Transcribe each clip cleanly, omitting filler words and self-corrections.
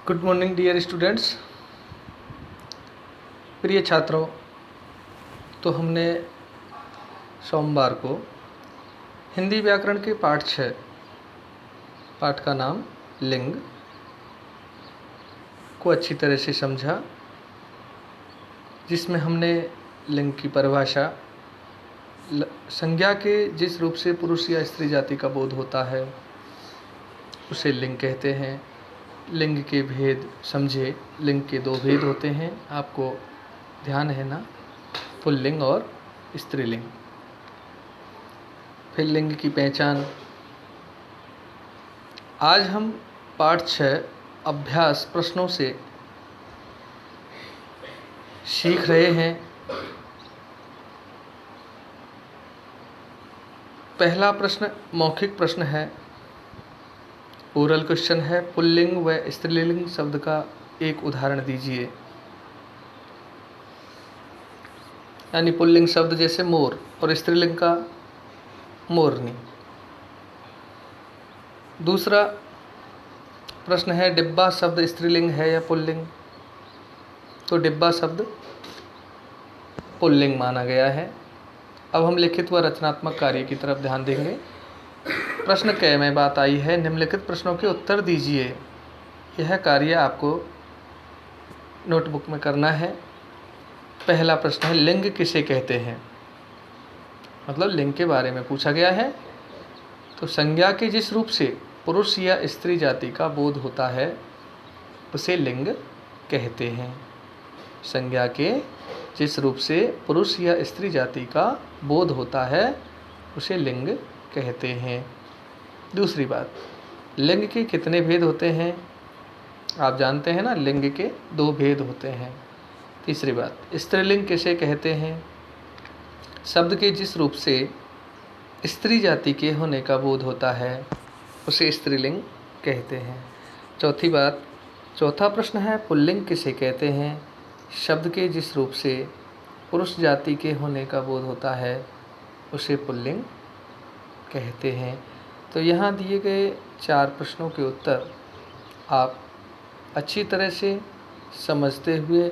Good morning dear students. प्रिय छात्रों, तो हमने सोमवार को हिंदी व्याकरण के पाठ 6 पाठ का नाम लिंग को अच्छी तरह से समझा, जिसमें हमने लिंग की परिभाषा, संज्ञा के जिस रूप से पुरुष या स्त्री जाति का बोध होता है उसे लिंग कहते हैं। लिंग के भेद समझे। लिंग के 2 भेद होते हैं, आपको ध्यान है ना, पुल्लिंग और स्त्रीलिंग। फिर लिंग की पहचान। आज हम पाठ 6 अभ्यास प्रश्नों से सीख रहे हैं। पहला प्रश्न मौखिक प्रश्न है, ओरल क्वेश्चन है। पुल्लिंग व स्त्रीलिंग शब्द का एक उदाहरण दीजिए। यानी पुल्लिंग शब्द जैसे मोर और स्त्रीलिंग का मोरनी। दूसरा प्रश्न है, डिब्बा शब्द स्त्रीलिंग है या पुल्लिंग? तो डिब्बा शब्द पुल्लिंग माना गया है। अब हम लिखित व रचनात्मक कार्य की तरफ ध्यान देंगे। प्रश्न क में बात आई है, निम्नलिखित प्रश्नों के उत्तर दीजिए। यह कार्य आपको नोटबुक में करना है। पहला प्रश्न है, लिंग किसे कहते हैं? मतलब लिंग के बारे में पूछा गया है। तो संज्ञा के जिस रूप से पुरुष या स्त्री जाति का बोध होता है उसे लिंग कहते हैं। संज्ञा के जिस रूप से पुरुष या स्त्री जाति का बोध होता है उसे लिंग कहते हैं। दूसरी बात, लिंग के कितने भेद होते हैं? आप जानते हैं ना, लिंग के 2 भेद होते हैं। तीसरी बात, स्त्रीलिंग किसे कहते हैं? शब्द के जिस रूप से स्त्री जाति के होने का बोध होता है उसे स्त्रीलिंग कहते हैं। चौथी बात, चौथा प्रश्न है, पुल्लिंग किसे कहते हैं? शब्द के जिस रूप से पुरुष जाति के होने का बोध होता है उसे पुल्लिंग कहते हैं। तो यहाँ दिए गए 4 प्रश्नों के उत्तर आप अच्छी तरह से समझते हुए,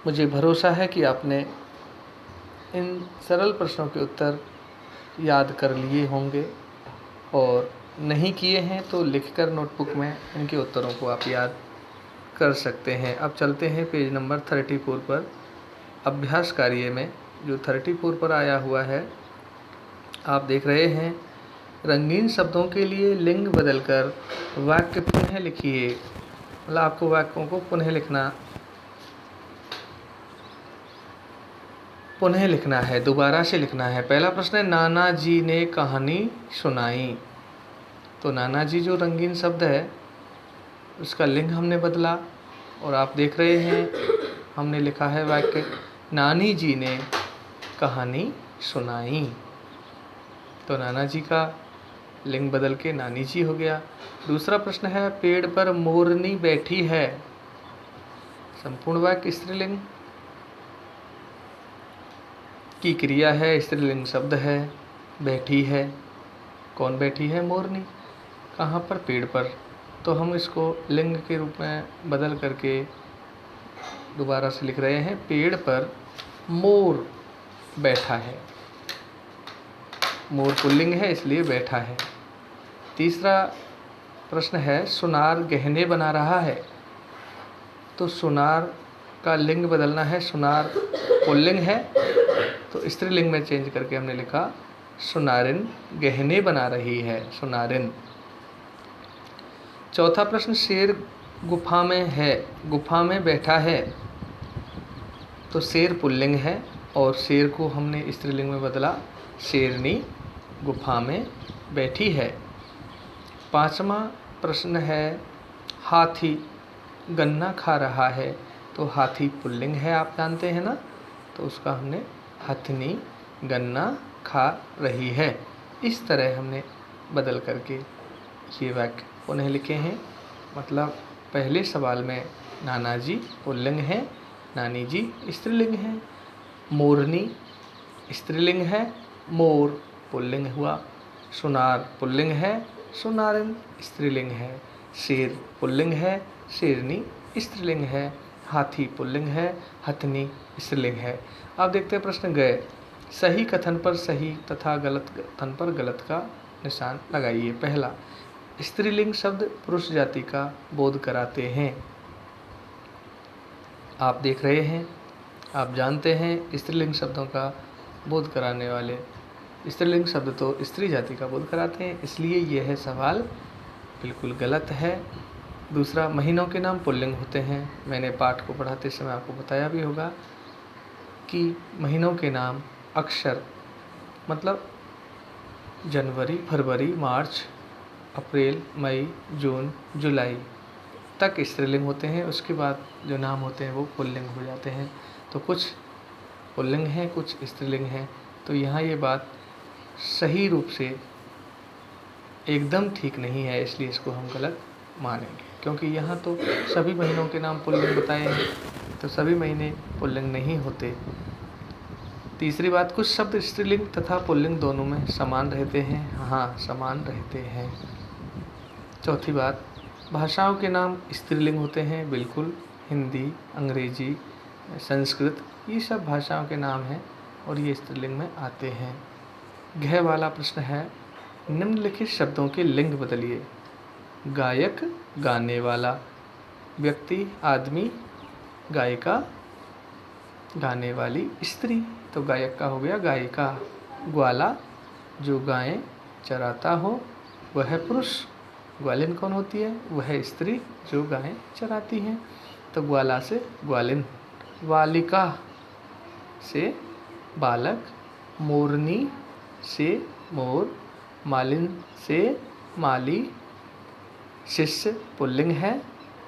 मुझे भरोसा है कि आपने इन सरल प्रश्नों के उत्तर याद कर लिए होंगे, और नहीं किए हैं तो लिखकर नोटबुक में इनके उत्तरों को आप याद कर सकते हैं। अब चलते हैं पेज नंबर 34 पर। अभ्यास कार्य में जो 34 पर आया हुआ है, आप देख रहे हैं, रंगीन शब्दों के लिए लिंग बदलकर वाक्य पुनः लिखिए। मतलब आपको वाक्यों को पुनः लिखना है, दोबारा से लिखना है। पहला प्रश्न है, नाना जी ने कहानी सुनाई। तो नाना जी जो रंगीन शब्द है उसका लिंग हमने बदला, और आप देख रहे हैं हमने लिखा है वाक्य, नानी जी ने कहानी सुनाई। तो नाना जी का लिंग बदल के नानी जी हो गया। दूसरा प्रश्न है, पेड़ पर मोरनी बैठी है। संपूर्ण वाक्य स्त्रीलिंग की क्रिया है, स्त्रीलिंग शब्द है, बैठी है। कौन बैठी है? मोरनी। कहाँ पर? पेड़ पर। तो हम इसको लिंग के रूप में बदल करके दोबारा से लिख रहे हैं, पेड़ पर मोर बैठा है। मोर पुल्लिंग है इसलिए बैठा है। तीसरा प्रश्न है, सुनार गहने बना रहा है। तो सुनार का लिंग बदलना है, सुनार पुल्लिंग है तो स्त्रीलिंग में चेंज करके हमने लिखा, सुनारिन गहने बना रही है, सुनारिन। चौथा प्रश्न, शेर गुफा में है, गुफा में बैठा है। तो शेर पुल्लिंग है और शेर को हमने स्त्रीलिंग में बदला, शेरनी गुफा में बैठी है। पांचवा प्रश्न है, हाथी गन्ना खा रहा है। तो हाथी पुल्लिंग है, आप जानते हैं ना, तो उसका हमने हथनी गन्ना खा रही है। इस तरह हमने बदल करके ये वाक्य पुनः लिखे हैं। मतलब पहले सवाल में नाना जी पुल्लिंग है, नानी जी स्त्रीलिंग है, मोरनी स्त्रीलिंग है, मोर पुल्लिंग हुआ, सुनार पुल्लिंग है, सुनारिन स्त्रीलिंग है। शेर पुल्लिंग है, शेरनी स्त्रीलिंग है। हाथी पुल्लिंग है, हथनी स्त्रीलिंग है। अब देखते हैं प्रश्न गए। सही कथन पर सही तथा गलत कथन पर गलत का निशान लगाइए। पहला, स्त्रीलिंग शब्द पुरुष जाति का बोध कराते हैं। आप देख रहे हैं, आप जानते हैं स्त्रीलिंग शब्दों का बोध कराने वाले स्त्रीलिंग शब्द तो स्त्री जाति का बोध कराते हैं, इसलिए यह सवाल बिल्कुल गलत है। दूसरा, महीनों के नाम पुल्लिंग होते हैं। मैंने पाठ को पढ़ाते समय आपको बताया भी होगा कि महीनों के नाम अक्षर मतलब जनवरी, फरवरी, मार्च, अप्रैल, मई, जून, जुलाई तक स्त्रीलिंग होते हैं। उसके बाद जो नाम होते हैं वो पुल्लिंग हो जाते हैं। तो कुछ पुल्लिंग हैं, कुछ स्त्रीलिंग हैं। तो यहाँ ये बात सही रूप से एकदम ठीक नहीं है, इसलिए इसको हम गलत मानेंगे, क्योंकि यहाँ तो सभी महीनों के नाम पुल्लिंग बताए हैं, तो सभी महीने पुल्लिंग नहीं होते। तीसरी बात, कुछ शब्द स्त्रीलिंग तथा पुल्लिंग दोनों में समान रहते हैं। हाँ, समान रहते हैं। चौथी बात, भाषाओं के नाम स्त्रीलिंग होते हैं। बिल्कुल, हिंदी, अंग्रेजी, संस्कृत ये सब भाषाओं के नाम हैं और ये स्त्रीलिंग में आते हैं। घ वाला प्रश्न है, निम्नलिखित शब्दों के लिंग बदलिए। गायक गाने वाला, व्यक्ति आदमी, गायिका गाने वाली स्त्री, तो गायक का हो गया गायिका। ग्वाला जो गायें चराता हो वह पुरुष। ग्वालिन कौन होती है? वह स्त्री जो गायें चराती हैं, तो ग्वाला से ग्वालिन। वालिका से बालक, मोरनी से मोर, मालिन से माली। शिष्य पुल्लिंग है,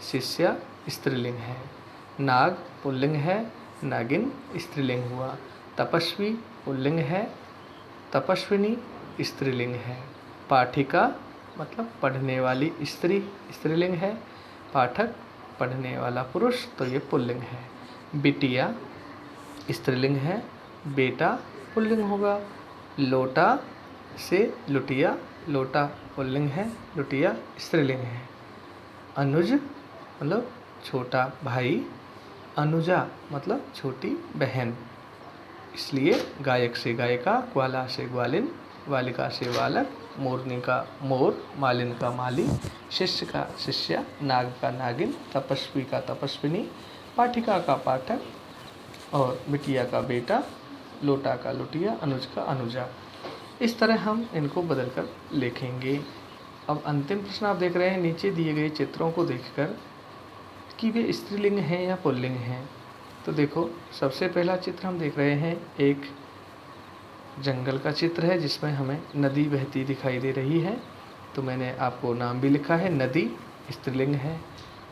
शिष्या स्त्रीलिंग है। नाग पुल्लिंग है, नागिन स्त्रीलिंग हुआ। तपस्वी पुल्लिंग है, तपस्विनी स्त्रीलिंग है। पाठिका मतलब पढ़ने वाली स्त्री स्त्रीलिंग है। पाठक पढ़ने वाला पुरुष, तो ये पुल्लिंग है। बिटिया स्त्रीलिंग है, बेटा पुल्लिंग होगा। लोटा से लुटिया, लोटा पुल्लिंग है, लुटिया स्त्रीलिंग है। अनुज मतलब छोटा भाई, अनुजा मतलब छोटी बहन, इसलिए गायक से गायिका, ग्वाला से ग्वालिन, वालिका से बालक, मोरनी का मोर, मालिन का माली, शिष्य का शिष्या, नाग का नागिन, तपस्वी का तपस्विनी, पाठिका का पाठक और बिटिया का बेटा, लोटा का लुटिया, अनुज का अनुजा। इस तरह हम इनको बदल कर लिखेंगे। अब अंतिम प्रश्न आप देख रहे हैं नीचे दिए गए चित्रों को देखकर कि वे स्त्रीलिंग हैं या पुल्लिंग हैं। तो देखो, सबसे पहला चित्र हम देख रहे हैं, एक जंगल का चित्र है जिसमें हमें नदी बहती दिखाई दे रही है। तो मैंने आपको नाम भी लिखा है, नदी स्त्रीलिंग है।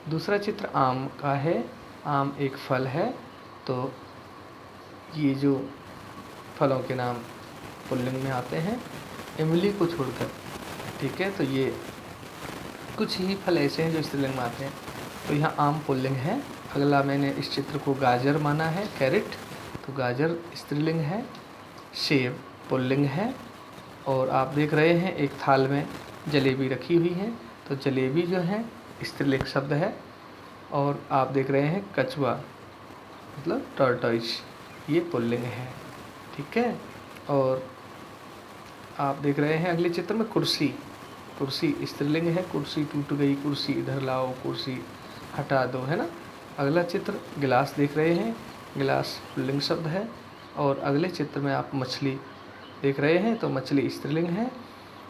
दूसरा चित्र आम का है, आम एक फल है, तो ये जो फलों के नाम पुल्लिंग में आते हैं, इमली को छोड़कर। ठीक है, तो ये कुछ ही फल ऐसे हैं जो स्त्रीलिंग में आते हैं, तो यहाँ आम पुल्लिंग है। अगला मैंने इस चित्र को गाजर माना है, कैरेट, तो गाजर स्त्रीलिंग है। सेब पुल्लिंग है। और आप देख रहे हैं एक थाल में जलेबी रखी हुई है, तो जलेबी जो है स्त्रीलिंग शब्द है। और आप देख रहे हैं कछुआ मतलब टॉर्टोइस, ये पुल्लिंग है। ठीक है, और आप देख रहे हैं अगले चित्र में कुर्सी, कुर्सी स्त्रीलिंग है। कुर्सी टूट गई, कुर्सी इधर लाओ, कुर्सी हटा दो, है ना। अगला चित्र गिलास देख रहे हैं, गिलास पुल्लिंग शब्द है। और अगले चित्र में आप मछली देख रहे हैं, तो मछली स्त्रीलिंग है।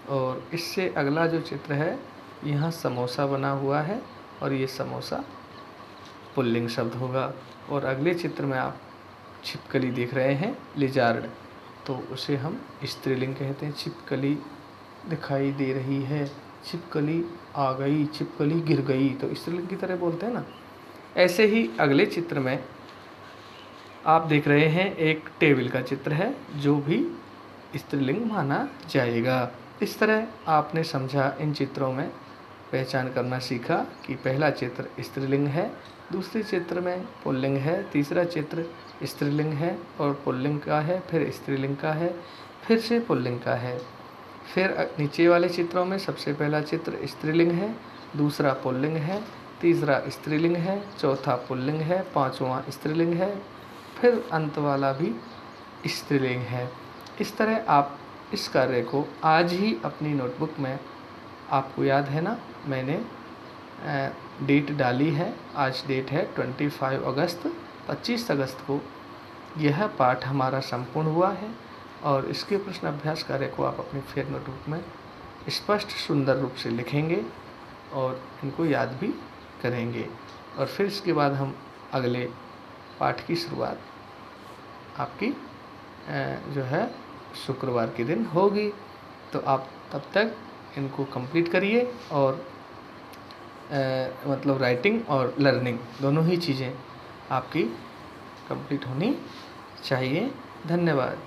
और इससे अगला जो चित्र है, यहाँ समोसा बना हुआ है और ये समोसा पुल्लिंग शब्द होगा। और अगले चित्र में आप छिपकली देख रहे हैं, लिजार्ड, तो उसे हम स्त्रीलिंग कहते हैं। छिपकली दिखाई दे रही है, छिपकली आ गई, छिपकली गिर गई, तो स्त्रीलिंग की तरह बोलते हैं ना। ऐसे ही अगले चित्र में आप देख रहे हैं एक टेबल का चित्र है, जो भी स्त्रीलिंग माना जाएगा। इस तरह आपने समझा, इन चित्रों में पहचान करना सीखा कि पहला चित्र स्त्रीलिंग है, दूसरे चित्र में पुल्लिंग है, तीसरा चित्र स्त्रीलिंग है और पुल्लिंग का है, फिर स्त्रीलिंग का है, फिर से पुल्लिंग का है। फिर नीचे वाले चित्रों में सबसे पहला चित्र स्त्रीलिंग है, दूसरा पुल्लिंग है, तीसरा स्त्रीलिंग है, चौथा पुल्लिंग है, पांचवा स्त्रीलिंग है, फिर अंत वाला भी स्त्रीलिंग है। इस तरह आप इस कार्य को आज ही अपनी नोटबुक में, आपको याद है ना, मैंने डेट डाली है, आज डेट है 25 अगस्त, 25 अगस्त को यह पाठ हमारा संपूर्ण हुआ है। और इसके प्रश्न अभ्यास कार्य को आप अपनी फेयर नोटबुक में स्पष्ट सुंदर रूप से लिखेंगे और इनको याद भी करेंगे। और फिर इसके बाद हम अगले पाठ की शुरुआत आपकी जो है शुक्रवार के दिन होगी। तो आप तब तक इनको कंप्लीट करिए और मतलब राइटिंग और लर्निंग दोनों ही चीज़ें आपकी कंप्लीट होनी चाहिए। धन्यवाद।